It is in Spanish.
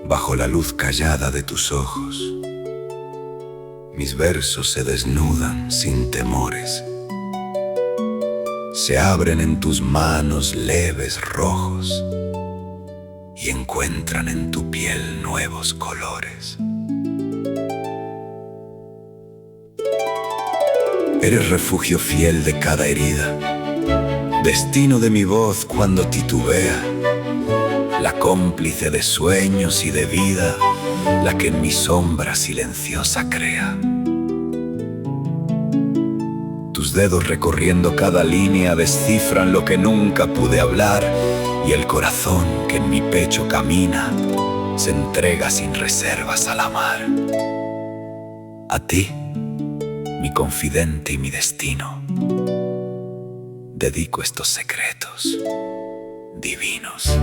bajo la luz callada de tus ojos. Mis versos se desnudan sin temores, se abren en tus manos leves rojos y encuentran en tu piel nuevos colores. Eres refugio fiel de cada herida, destino de mi voz cuando titubea, la cómplice de sueños y de vida, la que en mi sombra silenciosa crea. Tus dedos recorriendo cada línea descifran lo que nunca pude hablar, y el corazón que en mi pecho camina se entrega sin reservas al amar. A ti, mi confidente y mi destino, dedico estos secretos divinos.